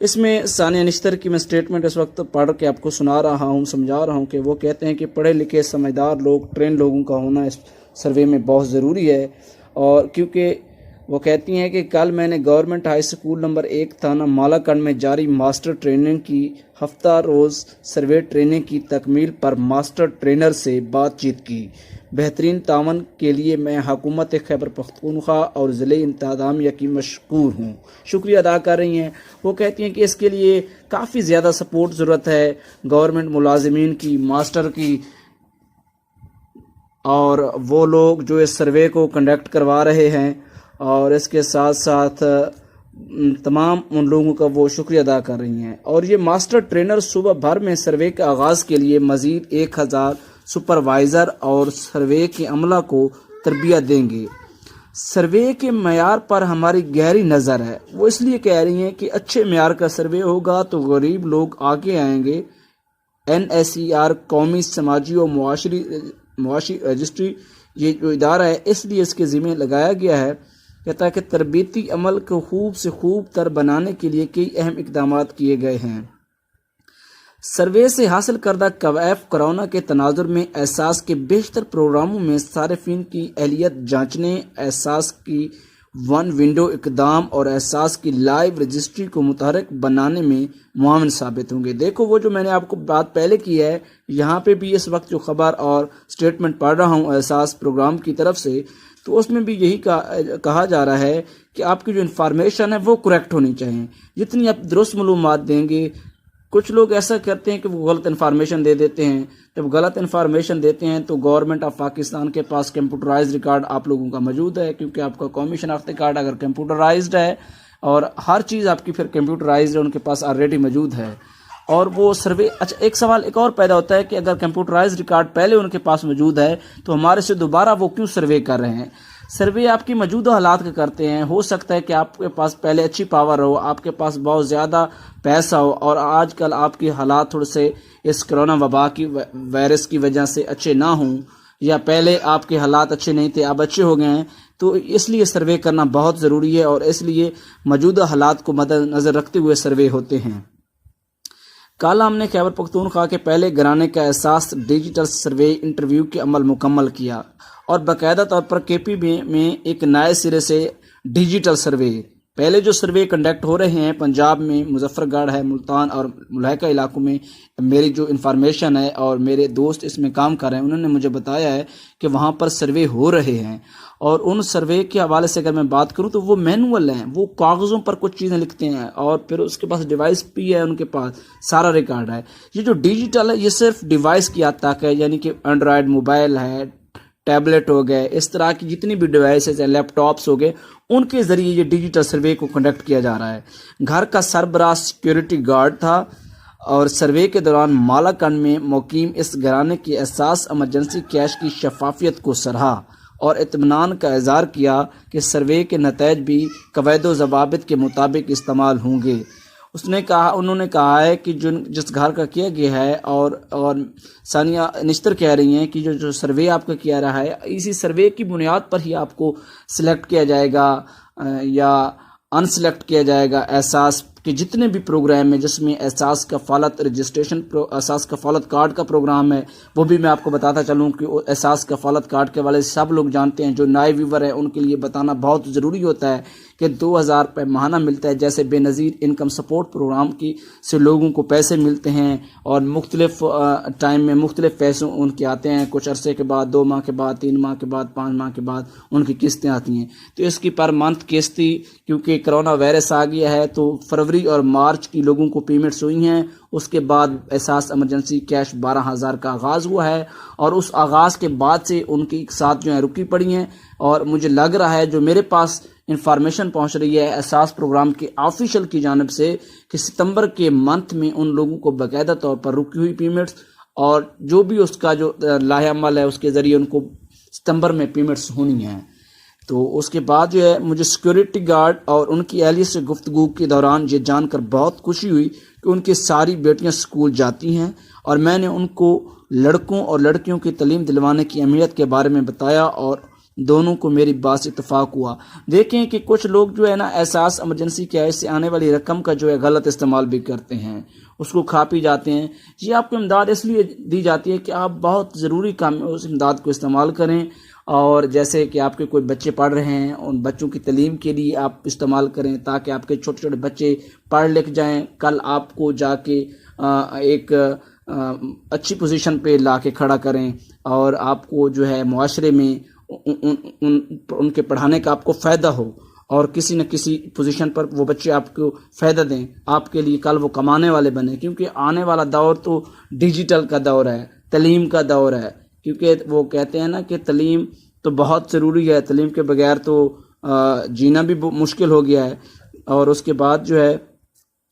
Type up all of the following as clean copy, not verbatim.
اس میں ثانیہ نشتر کی میں سٹیٹمنٹ اس وقت پڑھ کے آپ کو سنا رہا ہوں، سمجھا رہا ہوں کہ وہ کہتے ہیں کہ پڑھے لکھے سمجھدار لوگ، ٹرین لوگوں کا ہونا اس سروے میں بہت ضروری ہے، اور کیونکہ وہ کہتی ہیں کہ کل میں نے گورنمنٹ ہائی اسکول نمبر 1 تھانہ مالاکنڈ میں جاری ماسٹر ٹریننگ کی ہفتہ روز سروے ٹریننگ کی تکمیل پر ماسٹر ٹرینر سے بات چیت کی۔ بہترین تعاون کے لیے میں حکومت خیبر پختونخوا اور ضلع انتظامیہ کی مشکور ہوں، شکریہ ادا کر رہی ہیں۔ وہ کہتی ہیں کہ اس کے لیے کافی زیادہ سپورٹ ضرورت ہے گورنمنٹ ملازمین کی، ماسٹر کی، اور وہ لوگ جو اس سروے کو کنڈکٹ کروا رہے ہیں، اور اس کے ساتھ ساتھ تمام ان لوگوں کا وہ شکریہ ادا کر رہی ہیں۔ اور یہ ماسٹر ٹرینر صوبہ بھر میں سروے کے آغاز کے لیے مزید 1000 سپروائزر اور سروے کے عملہ کو تربیت دیں گے۔ سروے کے معیار پر ہماری گہری نظر ہے، وہ اس لیے کہہ رہی ہیں کہ اچھے معیار کا سروے ہوگا تو غریب لوگ آگے آئیں گے۔ NSER قومی سماجی و معاشی رجسٹری یہ جو ادارہ ہے، اس لیے اس کے ذمہ لگایا گیا ہے کہ تاکہ تربیتی عمل کو خوب سے خوب تر بنانے کے لیے کئی اہم اقدامات کیے گئے ہیں۔ سروے سے حاصل کردہ کوائف کرونا کے تناظر میں احساس کے بیشتر پروگراموں میں صارفین کی اہلیت جانچنے، احساس کی ون ونڈو اقدام اور احساس کی لائیو رجسٹری کو متحرک بنانے میں معاون ثابت ہوں گے۔ دیکھو وہ جو میں نے آپ کو بات پہلے کی ہے، یہاں پہ بھی اس وقت جو خبر اور سٹیٹمنٹ پڑھ رہا ہوں احساس پروگرام کی طرف سے، تو اس میں بھی یہی کہا جا رہا ہے کہ آپ کی جو انفارمیشن ہے وہ کریکٹ ہونی چاہیے۔ جتنی آپ درست معلومات دیں گے، کچھ لوگ ایسا کرتے ہیں کہ وہ غلط انفارمیشن دے دیتے ہیں۔ جب غلط انفارمیشن دیتے ہیں تو گورنمنٹ آف پاکستان کے پاس کمپیوٹرائزڈ ریکارڈ آپ لوگوں کا موجود ہے، کیونکہ آپ کا قومی شناختی کارڈ اگر کمپیوٹرائزڈ ہے اور ہر چیز آپ کی پھر کمپیوٹرائزڈ ہے، ان کے پاس آلریڈی موجود ہے، اور وہ سروے ایک سوال ایک اور پیدا ہوتا ہے کہ اگر کمپیوٹرائزڈ ریکارڈ پہلے ان کے پاس موجود ہے تو ہمارے سے دوبارہ وہ کیوں سروے کر رہے ہیں؟ سروے آپ کی موجودہ حالات کا کرتے ہیں۔ ہو سکتا ہے کہ آپ کے پاس پہلے اچھی پاور ہو، آپ کے پاس بہت زیادہ پیسہ ہو، اور آج کل آپ کے حالات تھوڑے سے اس کرونا وبا کی وائرس کی وجہ سے اچھے نہ ہوں، یا پہلے آپ کے حالات اچھے نہیں تھے اب اچھے ہو گئے ہیں، تو اس لیے سروے کرنا بہت ضروری ہے، اور اس لیے موجودہ حالات کو مد نظر رکھتے ہوئے سروے ہوتے ہیں۔ کل ہم نے خیبر پختونخوا کے پہلے گھرانے کا احساس ڈیجیٹل سروے انٹرویو کے عمل مکمل کیا، اور باقاعدہ طور پر KP میں ایک نئے سرے سے ڈیجیٹل سروے، پہلے جو سروے کنڈکٹ ہو رہے ہیں پنجاب میں، مظفر گڑھ ہے، ملتان اور ملحقہ علاقوں میں، میری جو انفارمیشن ہے اور میرے دوست اس میں کام کر رہے ہیں انہوں نے مجھے بتایا ہے کہ وہاں پر سروے ہو رہے ہیں، اور ان سروے کے حوالے سے اگر میں بات کروں تو وہ مینول ہیں، وہ کاغذوں پر کچھ چیزیں لکھتے ہیں، اور پھر اس کے پاس ڈیوائس بھی ہے، ان کے پاس سارا ریکارڈ ہے۔ یہ جو ڈیجیٹل ہے یہ صرف ڈیوائس کی حد تک ہے، یعنی کہ اینڈرائڈ موبائل ہے، ٹیبلٹ ہو گئے، اس طرح کی جتنی بھی ڈیوائسز ہیں، لیپ ٹاپس ہو گئے، ان کے ذریعے یہ ڈیجیٹل سروے کو کنڈکٹ کیا جا رہا ہے۔ گھر کا سربراہ سیکیورٹی گارڈ تھا، اور سروے کے دوران مالاکنڈ میں مقیم اس گھرانے کے احساس ایمرجنسی کیش کی شفافیت کو سراہا اور اطمینان کا اظہار کیا کہ سروے کے نتائج بھی قواعد و ضوابط کے مطابق استعمال ہوں گے۔ انہوں نے کہا ہے کہ جس گھر کا کیا گیا ہے، اور ثانیہ نشتر کہہ رہی ہیں کہ جو سروے آپ کا کیا رہا ہے، اسی سروے کی بنیاد پر ہی آپ کو سلیکٹ کیا جائے گا یا ان سلیکٹ کیا جائے گا احساس کے جتنے بھی پروگرام ہیں، جس میں احساس کفالت رجسٹریشن، احساس کفالت کارڈ کا پروگرام ہے، وہ بھی میں آپ کو بتاتا چلوں کہ احساس کفالت کارڈ کے والے سب لوگ جانتے ہیں، جو نئے ویور ہیں ان کے لیے بتانا بہت ضروری ہوتا ہے کہ 2000 روپے ماہانہ ملتا ہے، جیسے بے نظیر انکم سپورٹ پروگرام کی سے لوگوں کو پیسے ملتے ہیں، اور مختلف ٹائم میں مختلف پیسوں ان کے آتے ہیں، کچھ عرصے کے بعد 2 ماہ کے بعد 3 ماہ کے بعد 5 ماہ کے بعد ان کی قسطیں آتی ہیں۔ تو اس کی پر منتھ قسطی، کیونکہ کرونا وائرس آ گیا ہے تو فروری اور مارچ کی لوگوں کو پیمنٹس ہوئی ہیں، اس کے بعد احساس ایمرجنسی کیش 12000 کا آغاز ہوا ہے، اور اس آغاز کے بعد سے ان کی ساتھ جو ہیں رکی پڑی ہیں، اور مجھے لگ رہا ہے جو میرے پاس انفارمیشن پہنچ رہی ہے احساس پروگرام کے آفیشل کی جانب سے کہ ستمبر کے منتھ میں ان لوگوں کو باقاعدہ طور پر رکی ہوئی پیمنٹس، اور جو بھی اس کا جو لاہ عمل ہے اس کے ذریعے ان کو ستمبر میں پیمنٹس ہونی ہیں۔ تو اس کے بعد جو ہے مجھے سیکیورٹی گارڈ اور ان کی اہلیت سے گفتگو کے دوران یہ جان کر بہت خوشی ہوئی کہ ان کی ساری بیٹیاں اسکول جاتی ہیں، اور میں نے ان کو لڑکوں اور لڑکیوں کی تعلیم دلوانے کی اہمیت کے بارے میں بتایا، اور دونوں کو میری بات سے اتفاق ہوا۔ دیکھیں کہ کچھ لوگ جو ہے نا احساس ایمرجنسی کیش سے آنے والی رقم کا جو ہے غلط استعمال بھی کرتے ہیں، اس کو کھا پی جاتے ہیں۔ یہ آپ کو امداد اس لیے دی جاتی ہے کہ آپ بہت ضروری کام میں اس امداد کو استعمال کریں، اور جیسے کہ آپ کے کوئی بچے پڑھ رہے ہیں، ان بچوں کی تعلیم کے لیے آپ استعمال کریں تاکہ آپ کے چھوٹے چھوٹے بچے پڑھ لکھ جائیں، کل آپ کو جا کے ایک اچھی پوزیشن پہ لا کے کھڑا کریں، اور آپ کو جو ہے معاشرے میں ان کے پڑھانے کا آپ کو فائدہ ہو، اور کسی نہ کسی پوزیشن پر وہ بچے آپ کو فائدہ دیں، آپ کے لیے کل وہ کمانے والے بنیں، کیونکہ آنے والا دور تو ڈیجیٹل کا دور ہے، تعلیم کا دور ہے، کیونکہ وہ کہتے ہیں نا کہ تعلیم تو بہت ضروری ہے، تعلیم کے بغیر تو جینا بھی مشکل ہو گیا ہے۔ اور اس کے بعد جو ہے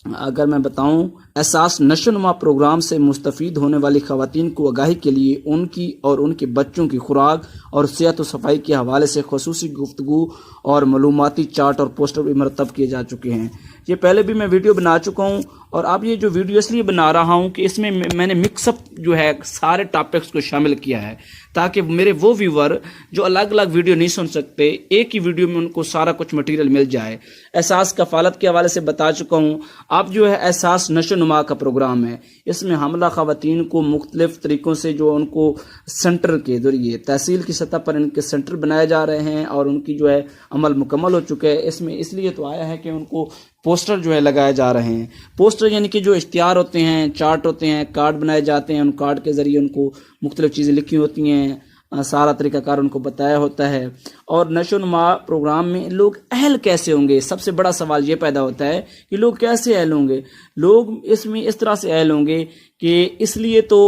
اگر میں بتاؤں، احساس نشو نما پروگرام سے مستفید ہونے والی خواتین کو آگاہی کے لیے ان کی اور ان کے بچوں کی خوراک اور صحت و صفائی کے حوالے سے خصوصی گفتگو اور معلوماتی چارٹ اور پوسٹر بھی مرتب کیے جا چکے ہیں۔ یہ پہلے بھی میں ویڈیو بنا چکا ہوں، اور اب یہ جو ویڈیو اس لیے بنا رہا ہوں کہ اس میں میں نے مکس اپ جو ہے سارے ٹاپکس کو شامل کیا ہے، تاکہ میرے وہ ویور جو الگ الگ ویڈیو نہیں سن سکتے، ایک ہی ویڈیو میں ان کو سارا کچھ مٹیریل مل جائے۔ احساس کفالت کے حوالے سے بتا چکا ہوں۔ اب جو ہے احساس نشو نما کا پروگرام ہے، اس میں حاملہ خواتین کو مختلف طریقوں سے جو ان کو سینٹر کے ذریعے تحصیل کی سطح پر ان کے سینٹر بنائے جا رہے ہیں، اور ان کی جو ہے عمل مکمل ہو چکا ہے۔ اس میں اس لیے تو آیا ہے کہ ان کو پوسٹر جو ہے لگائے جا رہے ہیں۔ پوسٹر یعنی کہ جو اشتہار ہوتے ہیں، چارٹ ہوتے ہیں، کارڈ بنائے جاتے ہیں، ان کارڈ کے ذریعے ان کو مختلف چیزیں لکھی ہوتی ہیں، سارا طریقہ کار ان کو بتایا ہوتا ہے۔ اور نشو نما پروگرام میں لوگ اہل کیسے ہوں گے، سب سے بڑا سوال یہ پیدا ہوتا ہے کہ لوگ کیسے اہل ہوں گے۔ لوگ اس میں اس طرح سے اہل ہوں گے کہ اس لیے تو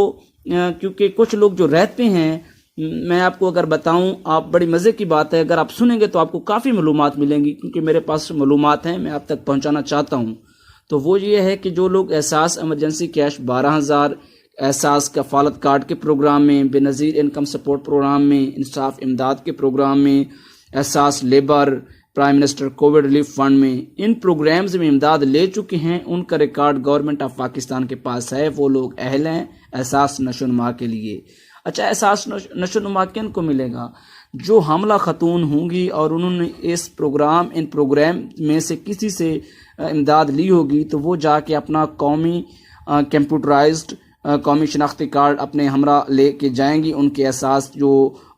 کیونکہ کچھ لوگ جو رہتے ہیں، میں آپ کو اگر بتاؤں، آپ بڑی مزے کی بات ہے، اگر آپ سنیں گے تو آپ کو کافی معلومات ملیں گی، کیونکہ میرے پاس معلومات ہیں، میں آپ تک پہنچانا چاہتا ہوں۔ تو وہ یہ ہے کہ جو لوگ احساس ایمرجنسی کیش 12,000، احساس کفالت کارڈ کے پروگرام میں، بے نظیر انکم سپورٹ پروگرام میں، انصاف امداد کے پروگرام میں، احساس labour, prime minister Covid relief fund میں، ان پروگرامز میں امداد لے چکے ہیں، ان کا ریکارڈ گورنمنٹ آف پاکستان کے پاس ہے، وہ لوگ اہل ہیں احساس نشو نما کے لیے۔ اچھا، احساس نشو نما کن کو ملے گا؟ جو حاملہ خاتون ہوں گی اور انہوں نے ان پروگرام میں سے کسی سے امداد لی ہوگی، تو وہ جا کے اپنا قومی کمپیوٹرائزڈ قومی شناختی کارڈ اپنے ہمراہ لے کے جائیں گی۔ ان کے احساس جو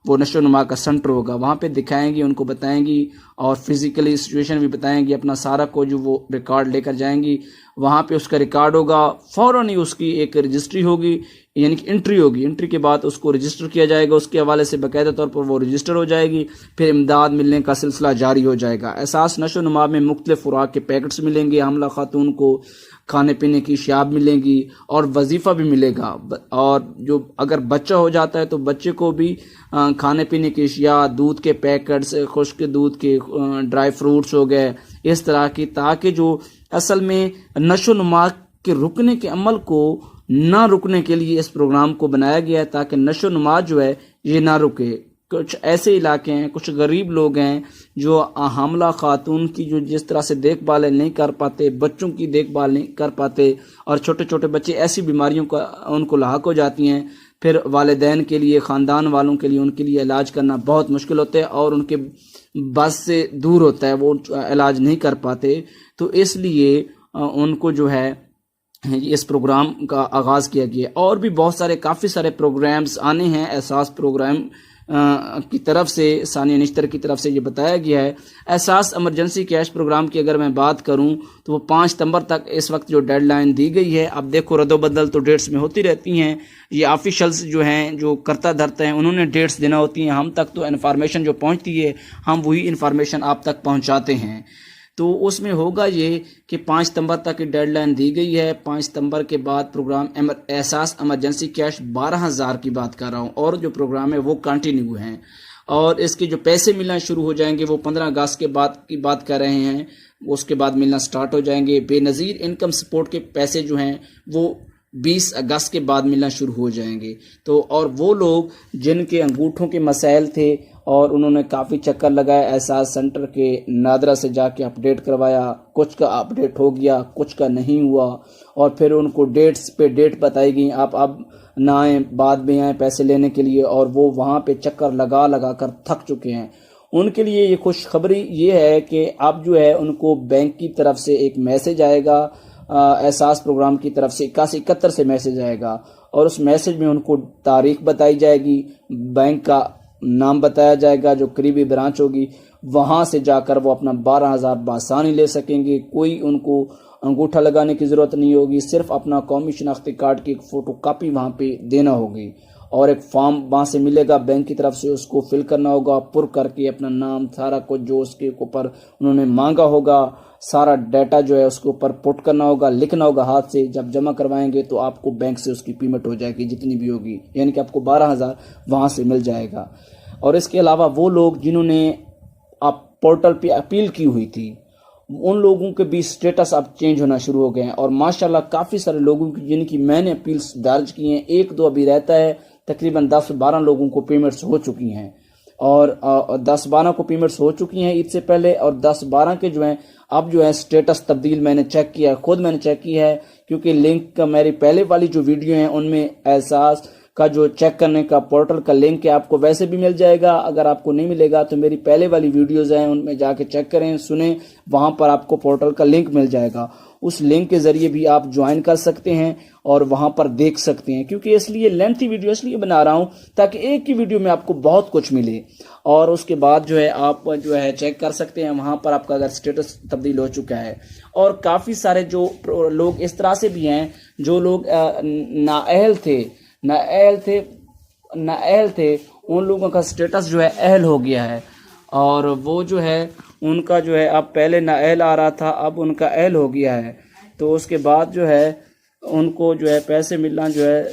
وہ نشو نما کا سینٹر ہوگا وہاں پہ دکھائیں گی، ان کو بتائیں گی، اور فزیکلی سچویشن بھی بتائیں گی، اپنا سارا کو جو وہ ریکارڈ لے کر جائیں گی، وہاں پہ اس کا ریکارڈ ہوگا، فوراً ہی اس کی ایک رجسٹری ہوگی، یعنی کہ انٹری ہوگی، انٹری کے بعد اس کو رجسٹر کیا جائے گا، اس کے حوالے سے باقاعدہ طور پر وہ رجسٹر ہو جائے گی، پھر امداد ملنے کا سلسلہ جاری ہو جائے گا۔ احساس نشو نما میں مختلف خوراک کے پیکٹس ملیں گے، حاملہ خاتون کو کھانے پینے کی اشیاء ملیں گی، اور وظیفہ بھی ملے گا، اور جو اگر بچہ ہو جاتا ہے تو بچے کو بھی کھانے پینے کی اشیاء، دودھ کے پیکٹس، خشک دودھ کے ڈرائی فروٹس ہو گئے، اس طرح کی، تاکہ جو اصل میں نشو نما کے رکنے کے عمل کو نہ رکنے کے لیے اس پروگرام کو بنایا گیا ہے، تاکہ نشو نما جو ہے یہ نہ رکے۔ کچھ ایسے علاقے ہیں، کچھ غریب لوگ ہیں جو حاملہ خاتون کی جو جس طرح سے دیکھ بھال نہیں کر پاتے، بچوں کی دیکھ بھال نہیں کر پاتے، اور چھوٹے چھوٹے بچے ایسی بیماریوں کا ان کو لاحق ہو جاتی ہیں، پھر والدین کے لیے، خاندان والوں کے لیے ان کے لیے علاج کرنا بہت مشکل ہوتا ہے، اور ان کے بس سے دور ہوتا ہے، وہ علاج نہیں کر پاتے۔ تو اس لیے ان کو جو ہے اس پروگرام کا آغاز کیا گیا، اور بھی بہت سارے کافی سارے پروگرامز آنے ہیں احساس پروگرام کی طرف سے، ثانیہ نشتر کی طرف سے یہ بتایا گیا ہے۔ احساس ایمرجنسی کیش پروگرام کی اگر میں بات کروں تو وہ 5 ستمبر تک اس وقت جو ڈیڈ لائن دی گئی ہے۔ اب دیکھو رد و بدل تو ڈیٹس میں ہوتی رہتی ہیں، یہ آفیشلز جو ہیں جو کرتا دھرتا ہیں انہوں نے ڈیٹس دینا ہوتی ہیں، ہم تک تو انفارمیشن جو پہنچتی ہے ہم وہی انفارمیشن آپ تک پہنچاتے ہیں۔ تو اس میں ہوگا یہ کہ 5 ستمبر تک کی ڈیڈ لائن دی گئی ہے۔ 5 ستمبر کے بعد پروگرام احساس ایمرجنسی کیش 12,000 کی بات کر رہا ہوں، اور جو پروگرام ہے وہ کنٹینیو ہیں، اور اس کے جو پیسے ملنا شروع ہو جائیں گے وہ 15 اگست کے بعد کی بات کر رہے ہیں، اس کے بعد ملنا سٹارٹ ہو جائیں گے۔ بے نظیر انکم سپورٹ کے پیسے جو ہیں وہ 20 اگست کے بعد ملنا شروع ہو جائیں گے۔ تو اور وہ لوگ جن کے انگوٹھوں کے مسائل تھے اور انہوں نے کافی چکر لگائے، احساس سینٹر کے نادرہ سے جا کے اپڈیٹ کروایا، کچھ کا اپڈیٹ ہو گیا، کچھ کا نہیں ہوا، اور پھر ان کو ڈیٹس پہ ڈیٹ بتائی گئی، آپ اب نہ آئیں، بعد میں آئیں پیسے لینے کے لیے، اور وہ وہاں پہ چکر لگا لگا کر تھک چکے ہیں۔ ان کے لیے یہ خوشخبری یہ ہے کہ اب جو ہے ان کو بینک کی طرف سے ایک میسج آئے گا، احساس پروگرام کی طرف سے 8171 سے میسج آئے گا، اور اس میسج میں ان کو تاریخ بتائی جائے گی، بینک کا نام بتایا جائے گا جو قریبی برانچ ہوگی، وہاں سے جا کر وہ اپنا 12,000 بآسانی لے سکیں گے۔ کوئی ان کو انگوٹھا لگانے کی ضرورت نہیں ہوگی، صرف اپنا قومی شناختی کارڈ کی ایک فوٹو کاپی وہاں پہ دینا ہوگی، اور ایک فارم وہاں سے ملے گا بینک کی طرف سے، اس کو فل کرنا ہوگا، پر کر کے اپنا نام سارا کچھ جو اس کے اوپر انہوں نے مانگا ہوگا، سارا ڈیٹا جو ہے اس کے اوپر پٹ کرنا ہوگا، لکھنا ہوگا ہاتھ سے۔ جب جمع کروائیں گے تو آپ کو بینک سے اس کی پیمنٹ ہو جائے گی جتنی بھی ہوگی، یعنی کہ آپ کو 12,000 وہاں سے مل جائے گا۔ اور اس کے علاوہ وہ لوگ جنہوں نے پورٹل پہ اپیل کی ہوئی تھی، ان لوگوں کے بھی سٹیٹس اب چینج ہونا شروع ہو گئے ہیں، اور ماشاءاللہ کافی سارے لوگوں کی جن کی میں نے اپیلس درج کی ہیں، 1-2 ابھی رہتا ہے، تقریباً 10-12 لوگوں کو پیمنٹس ہو چکی ہیں، اور 10-12 کو پیمنٹس ہو چکی ہیں عید سے پہلے، اور 10-12 کے جو ہیں اب جو ہے سٹیٹس تبدیل میں نے چیک کیا، خود میں نے چیک کیا ہے، کیونکہ لنک کا میری پہلے والی جو ویڈیو ہیں ان میں احساس کا جو چیک کرنے کا پورٹل کا لنک ہے آپ کو ویسے بھی مل جائے گا، اگر آپ کو نہیں ملے گا تو میری پہلے والی ویڈیوز ہیں ان میں جا کے چیک کریں، سنیں، وہاں پر آپ کو پورٹل کا لنک مل جائے گا، اس لنک کے ذریعے بھی آپ جوائن کر سکتے ہیں اور وہاں پر دیکھ سکتے ہیں، کیونکہ اس لیے لینتھی ویڈیو اس لیے بنا رہا ہوں تاکہ ایک ہی ویڈیو میں آپ کو بہت کچھ ملے، اور اس کے بعد جو ہے آپ جو ہے چیک کر سکتے ہیں وہاں پر آپ کا اگر سٹیٹس تبدیل ہو چکا ہے۔ اور کافی سارے جو لوگ اس طرح سے بھی ہیں جو لوگ نااہل تھے ان لوگوں کا سٹیٹس جو ہے اہل ہو گیا ہے، اور وہ جو ہے ان کا جو ہے اب پہلے نااہل آ رہا تھا، اب ان کا اہل ہو گیا ہے، تو اس کے بعد جو ہے ان کو جو ہے پیسے ملنا جو ہے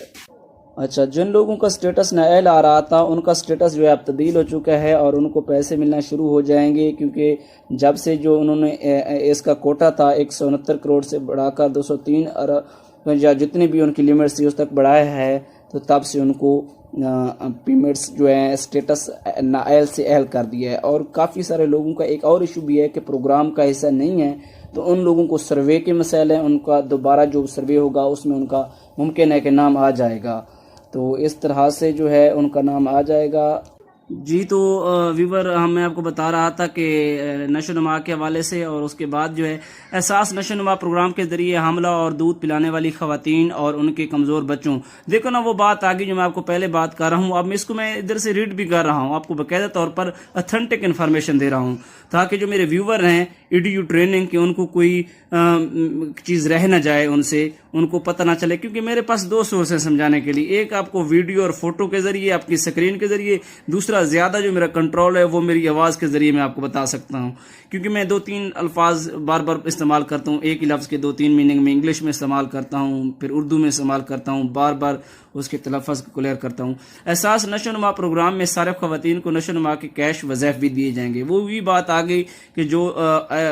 اچھا جن لوگوں کا سٹیٹس نااہل آ رہا تھا ان کا سٹیٹس جو ہے اب تبدیل ہو چکا ہے، اور ان کو پیسے ملنا شروع ہو جائیں گے، کیونکہ جب سے جو انہوں نے اس کا کوٹا تھا 169 کروڑ سے بڑھا کر 203 ارب یا جتنی بھی ان کی لیمٹ تھی اس تک بڑھایا ہے، تو تب سے ان کو پیمنٹس جو ہے سٹیٹس نااہل سے اہل کر دیا ہے۔ اور کافی سارے لوگوں کا ایک اور ایشو بھی ہے کہ پروگرام کا حصہ نہیں ہے، تو ان لوگوں کو سروے کے مسائل ہیں، ان کا دوبارہ جو سروے ہوگا اس میں ان کا ممکن ہے کہ نام آ جائے گا، تو اس طرح سے جو ہے ان کا نام آ جائے گا۔ جی تو ویور میں آپ کو بتا رہا تھا کہ نشو و نما کے حوالے سے، اور اس کے بعد جو ہے احساس نشو و نما پروگرام کے ذریعے حاملہ اور دودھ پلانے والی خواتین اور ان کے کمزور بچوں، دیکھو نا وہ بات آگئی جو میں آپ کو پہلے بات کر رہا ہوں، اب اس کو میں ادھر سے ریڈ بھی کر رہا ہوں، آپ کو باقاعدہ طور پر اتھینٹک انفارمیشن دے رہا ہوں تاکہ جو میرے ویور ہیں EDU ٹریننگ کے ان کو کوئی چیز رہ نہ جائے، ان کو پتہ نہ چلے، کیونکہ میرے پاس 2 سورس ہیں سمجھانے کے لیے، ایک آپ کو ویڈیو اور فوٹو کے ذریعے آپ کی سکرین کے ذریعے، دوسرا زیادہ جو میرا کنٹرول ہے وہ میری آواز کے ذریعے میں آپ کو بتا سکتا ہوں، کیونکہ میں 2-3 الفاظ بار بار استعمال کرتا ہوں، ایک ہی لفظ کے 2-3 میننگ میں انگلش میں استعمال کرتا ہوں، پھر اردو میں استعمال کرتا ہوں، بار بار اس کے تلفظ کو کلیئر کرتا ہوں۔ احساس نشو و نما پروگرام میں سارے خواتین کو نشو و نما کے کیش وظائف بھی دیے جائیں گے۔ وہ بھی بات آ گئی کہ جو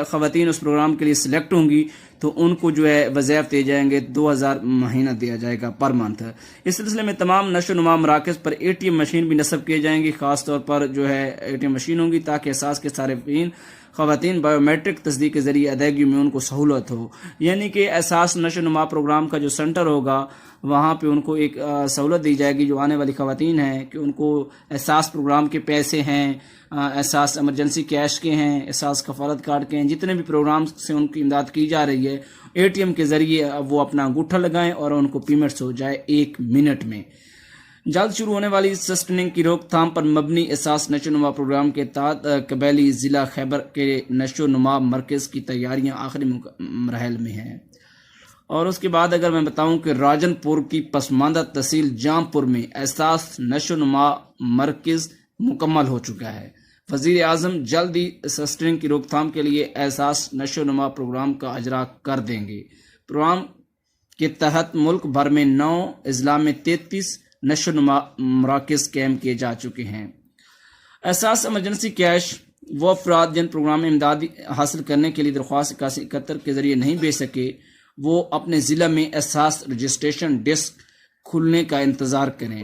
خواتین اس پروگرام کے لیے سلیکٹ ہوں گی تو ان کو جو ہے وظائف دیے جائیں گے، 2,000 مہینہ دیا جائے گا پر منتھ۔ اس سلسلے میں تمام نشو و نما مراکز پر ATM مشین بھی نصب کیے جائیں گی، خاص طور پر جو ہے ATM مشین ہوں گی تاکہ احساس کے صارفین خواتین بایو میٹرک تصدیق کے ذریعے ادائیگی میں ان کو سہولت ہو، یعنی کہ احساس نشو و نما پروگرام کا جو سینٹر ہوگا وہاں پہ ان کو ایک سہولت دی جائے گی جو آنے والی خواتین ہیں کہ ان کو احساس پروگرام کے پیسے ہیں، احساس ایمرجنسی کیش کے ہیں، احساس کفالت کارڈ کے ہیں، جتنے بھی پروگرام سے ان کی امداد کی جا رہی ہے، ATM کے ذریعے وہ اپنا انگوٹھا لگائیں اور ان کو پیمنٹس ہو جائے 1 منٹ میں۔ جلد شروع ہونے والی سسٹننگ کی روک تھام پر مبنی احساس نشو و نما پروگرام کے تحت قبیلی ضلع خیبر کے نشو و نما مرکز کی تیاریاں آخری مراحل میں ہیں۔ اور اس کے بعد اگر میں بتاؤں کہ راجن پور کی پسماندہ تحصیل جام پور میں احساس نشو و نما مرکز مکمل ہو چکا ہے۔ وزیر اعظم جلد ہی سسٹنگ کی روک تھام کے لیے احساس نشو و نما پروگرام کا اجرا کر دیں گے۔ پروگرام کے تحت ملک بھر میں 9 اضلاع میں 33 نشو و نما مراکز قائم کیے جا چکے ہیں۔ احساس ایمرجنسی کیش وہ افراد جن پروگرام میں امداد حاصل کرنے کے لیے درخواست 8171 کے ذریعے نہیں بھیج سکے وہ اپنے ضلع میں احساس رجسٹریشن ڈیسک کھلنے کا انتظار کریں۔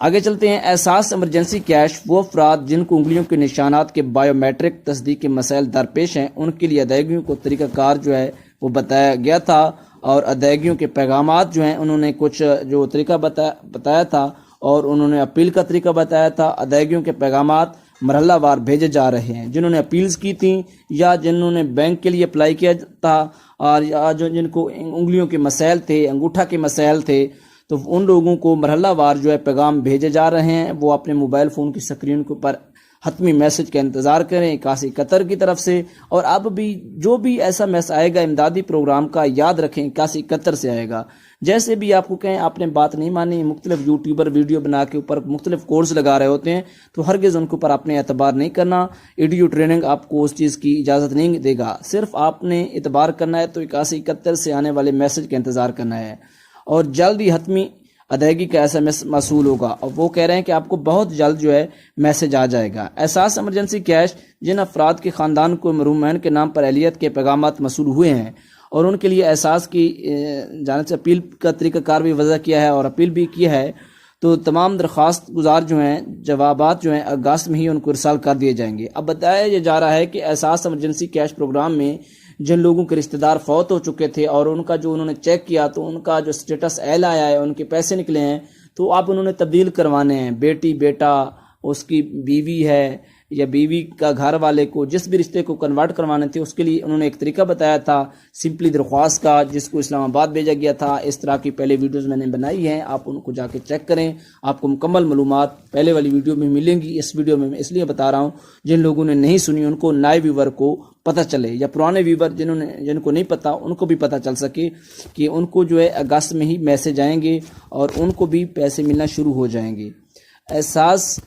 آگے چلتے ہیں۔ احساس ایمرجنسی کیش وہ افراد جن کو انگلیوں کے نشانات کے بائیو میٹرک تصدیق کے مسائل درپیش ہیں، ان کے لیے ادائیگیوں کو طریقہ کار جو ہے وہ بتایا گیا تھا، اور ادائیگیوں کے پیغامات جو ہیں انہوں نے کچھ جو طریقہ بتایا تھا، اور انہوں نے اپیل کا طریقہ بتایا تھا۔ ادائیگیوں کے پیغامات مرحلہ وار بھیجے جا رہے ہیں۔ جنہوں نے اپیلز کی تھیں یا جنہوں نے بینک کے لیے اپلائی کیا تھا، اور یا جن کو انگلیوں کے مسائل تھے، انگوٹھا کے مسائل تھے، تو ان لوگوں کو مرحلہ وار جو ہے پیغام بھیجے جا رہے ہیں۔ وہ اپنے موبائل فون کی سکرین کے اوپر حتمی میسج کا انتظار کریں 81 قطر کی طرف سے۔ اور اب بھی جو بھی ایسا میسج آئے گا امدادی پروگرام کا، یاد رکھیں 81 قطر سے آئے گا۔ جیسے بھی آپ کو کہیں آپ نے بات نہیں مانی، مختلف یوٹیوبر ویڈیو بنا کے اوپر مختلف کورس لگا رہے ہوتے ہیں، تو ہرگز ان کے اوپر آپ نے اعتبار نہیں کرنا۔ ایڈیو ٹریننگ آپ کو اس چیز کی اجازت نہیں دے گا۔ صرف آپ نے اعتبار کرنا ہے تو 81 قطر سے آنے والے میسج کا انتظار کرنا ہے، اور جلد ہی حتمی ادائیگی کا SMS موصول ہوگا، اور وہ کہہ رہے ہیں کہ آپ کو بہت جلد جو ہے میسج آ جائے گا۔ احساس ایمرجنسی کیش جن افراد کے خاندان کو محرومین کے نام پر اہلیت کے پیغامات موصول ہوئے ہیں، اور ان کے لیے احساس کی جانب سے اپیل کا طریقہ کار بھی وضع کیا ہے اور اپیل بھی کی ہے، تو تمام درخواست گزار جو ہیں جوابات جو ہیں اگست میں ہی ان کو ارسال کر دیے جائیں گے۔ اب بتایا جا رہا ہے کہ احساس ایمرجنسی کیش پروگرام میں جن لوگوں کے رشتہ دار فوت ہو چکے تھے، اور ان کا جو انہوں نے چیک کیا تو ان کا جو سٹیٹس ایل آیا ہے، ان کے پیسے نکلے ہیں، تو اب انہوں نے تبدیل کروانے ہیں۔ بیٹی، بیٹا، اس کی بیوی ہے یا بیوی کا گھر والے کو جس بھی رشتے کو کنورٹ کروانے تھے، اس کے لیے انہوں نے ایک طریقہ بتایا تھا سمپلی درخواست کا، جس کو اسلام آباد بھیجا گیا تھا۔ اس طرح کی پہلے ویڈیوز میں نے بنائی ہیں، آپ ان کو جا کے چیک کریں، آپ کو مکمل معلومات پہلے والی ویڈیو میں ملیں گی۔ اس ویڈیو میں اس لیے بتا رہا ہوں جن لوگوں نے نہیں سنی ان کو، نئے ویور کو پتہ چلے، یا پرانے ویور جن کو نہیں پتا ان کو بھی پتہ چل سکے کہ ان کو جو ہے اگست میں ہی میسج آئیں گے اور ان کو بھی پیسے ملنا شروع ہو جائیں گے۔ احساس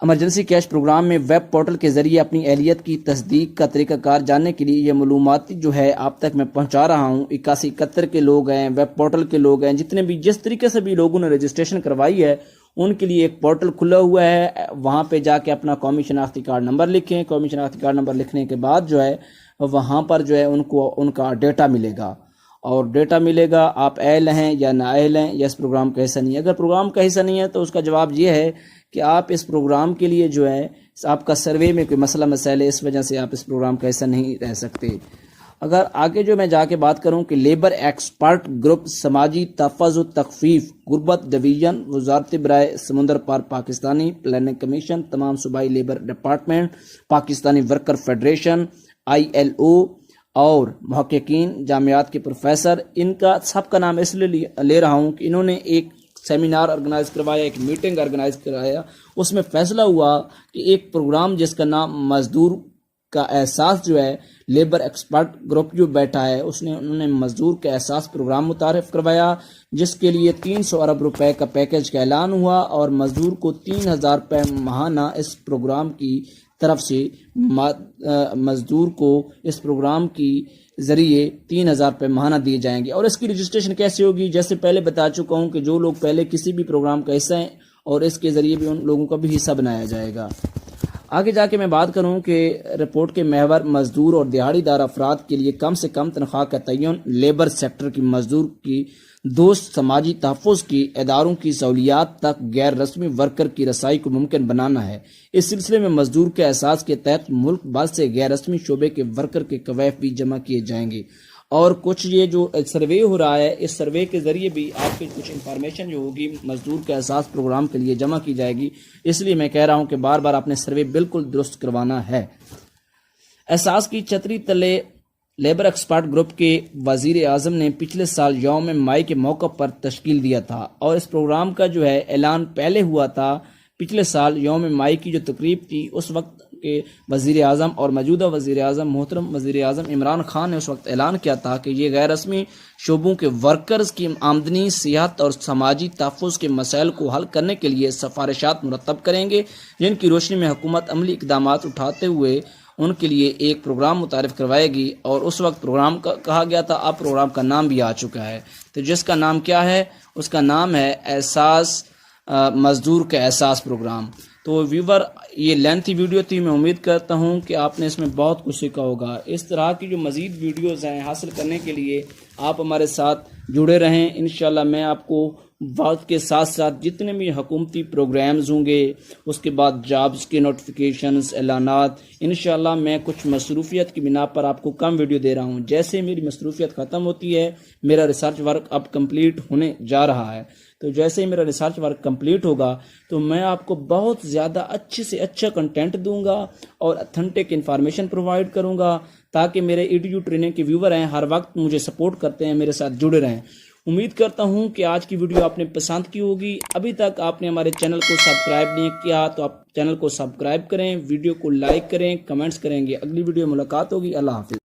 ایمرجنسی کیش پروگرام میں ویب پورٹل کے ذریعے اپنی اہلیت کی تصدیق کا طریقہ کار جاننے کے لیے یہ معلومات جو ہے آپ تک میں پہنچا رہا ہوں۔ 81 قطر کے لوگ ہیں، ویب پورٹل کے لوگ ہیں، جتنے بھی جس طریقے سے بھی لوگوں نے رجسٹریشن کروائی ہے، ان کے لیے ایک پورٹل کھلا ہوا ہے۔ وہاں پہ جا کے اپنا قومی شناختی کارڈ نمبر لکھیں۔ قومی شناختی کارڈ نمبر لکھنے کے بعد جو ہے وہاں پر جو ہے ان کو ان کا ڈیٹا ملے گا، اور ڈیٹا ملے گا آپ اہل ہیں یا نااہل ہیں یا اس پروگرام کا حصہ نہیں ہے۔ اگر پروگرام کا حصہ نہیں ہے تو اس کا جواب یہ ہے کہ آپ اس پروگرام کے لیے جو ہے آپ کا سروے میں کوئی مسئلہ مسائل ہے، اس وجہ سے آپ اس پروگرام کا حصہ نہیں رہ سکتے۔ اگر آگے جو میں جا کے بات کروں کہ لیبر ایکسپرٹ گروپ، سماجی تحفظ و تخفیف، غربت ڈویژن، وزارت برائے سمندر پار پاکستانی، پلاننگ کمیشن، تمام صوبائی labour department, Pakistani worker federation, ILO، اور محققین، جامعات کے پروفیسر، ان کا سب کا نام اس لیے لے رہا ہوں کہ انہوں نے ایک سیمینار آرگنائز کروایا، ایک میٹنگ آرگنائز کرایا۔ اس میں فیصلہ ہوا کہ ایک پروگرام جس کا نام مزدور کا احساس جو ہے، لیبر ایکسپرٹ گروپ جو بیٹھا ہے انہوں نے مزدور کا احساس پروگرام متعارف کروایا، جس کے لیے 300 ارب روپے کا پیکج کا اعلان ہوا، اور مزدور کو 3000 روپے ماہانہ اس پروگرام کی طرف سے مزدور کو اس پروگرام کی ذریعے 3000 روپے ماہانہ دیے جائیں گے۔ اور اس کی رجسٹریشن کیسے ہوگی؟ جیسے پہلے بتا چکا ہوں کہ جو لوگ پہلے کسی بھی پروگرام کا حصہ ہیں، اور اس کے ذریعے بھی ان لوگوں کا بھی حصہ بنایا جائے گا۔ آگے جا کے میں بات کروں کہ رپورٹ کے محور مزدور اور دیہڑی دار افراد کے لیے کم سے کم تنخواہ کا تعین، لیبر سیکٹر کی مزدور کی دوست سماجی تحفظ کی اداروں کی سہولیات تک غیر رسمی ورکر کی رسائی کو ممکن بنانا ہے۔ اس سلسلے میں مزدور کے احساس کے تحت ملک بھر سے غیر رسمی شعبے کے ورکر کے کویف بھی جمع کیے جائیں گے، اور کچھ یہ جو سروے ہو رہا ہے، اس سروے کے ذریعے بھی آپ کی کچھ انفارمیشن جو ہوگی مزدور کے احساس پروگرام کے لیے جمع کی جائے گی۔ اس لیے میں کہہ رہا ہوں کہ بار بار آپ نے سروے بالکل درست کروانا ہے۔ احساس کی چھتری تلے لیبر ایکسپرٹ گروپ کے وزیر اعظم نے پچھلے سال یوم مائی کے موقع پر تشکیل دیا تھا، اور اس پروگرام کا جو ہے اعلان پہلے ہوا تھا۔ پچھلے سال یوم مائی کی جو تقریب تھی، اس وقت کے وزیر اعظم اور موجودہ وزیر اعظم محترم وزیر اعظم عمران خان نے اس وقت اعلان کیا تھا کہ یہ غیر رسمی شعبوں کے ورکرز کی آمدنی، صحت اور سماجی تحفظ کے مسائل کو حل کرنے کے لیے سفارشات مرتب کریں گے، جن کی روشنی میں حکومت عملی اقدامات اٹھاتے ہوئے ان کے لیے ایک پروگرام متعارف کروائے گی۔ اور اس وقت پروگرام کا کہا گیا تھا، اب پروگرام کا نام بھی آ چکا ہے، تو جس کا نام کیا ہے؟ اس کا نام ہے احساس مزدور کا احساس پروگرام۔ تو ویور، یہ لینتھی ویڈیو تھی، میں امید کرتا ہوں کہ آپ نے اس میں بہت کچھ سیکھا ہوگا۔ اس طرح کی جو مزید ویڈیوز ہیں حاصل کرنے کے لیے آپ ہمارے ساتھ جڑے رہیں۔ انشاءاللہ میں آپ کو وقت کے ساتھ ساتھ جتنے بھی حکومتی پروگرامز ہوں گے، اس کے بعد جابز کے نوٹیفیکیشنز، اعلانات، انشاءاللہ میں کچھ مصروفیت کی بنا پر آپ کو کم ویڈیو دے رہا ہوں۔ جیسے میری مصروفیت ختم ہوتی ہے، میرا ریسرچ ورک اب کمپلیٹ ہونے جا رہا ہے، تو جیسے ہی میرا ریسرچ ورک کمپلیٹ ہوگا تو میں آپ کو بہت زیادہ اچھے سے اچھا کنٹینٹ دوں گا اور اتھینٹک انفارمیشن پرووائڈ کروں گا، تاکہ میرے ایڈیو ٹریننگ کے ویور ہیں ہر وقت مجھے سپورٹ کرتے ہیں، میرے ساتھ جڑے رہیں۔ امید کرتا ہوں کہ آج کی ویڈیو آپ نے پسند کی ہوگی۔ ابھی تک آپ نے ہمارے چینل کو سبسکرائب نہیں کیا تو آپ چینل کو سبسکرائب کریں، ویڈیو کو لائک کریں، کمنٹس کریں گے۔ اگلی ویڈیو ملاقات ہوگی۔ اللہ حافظ۔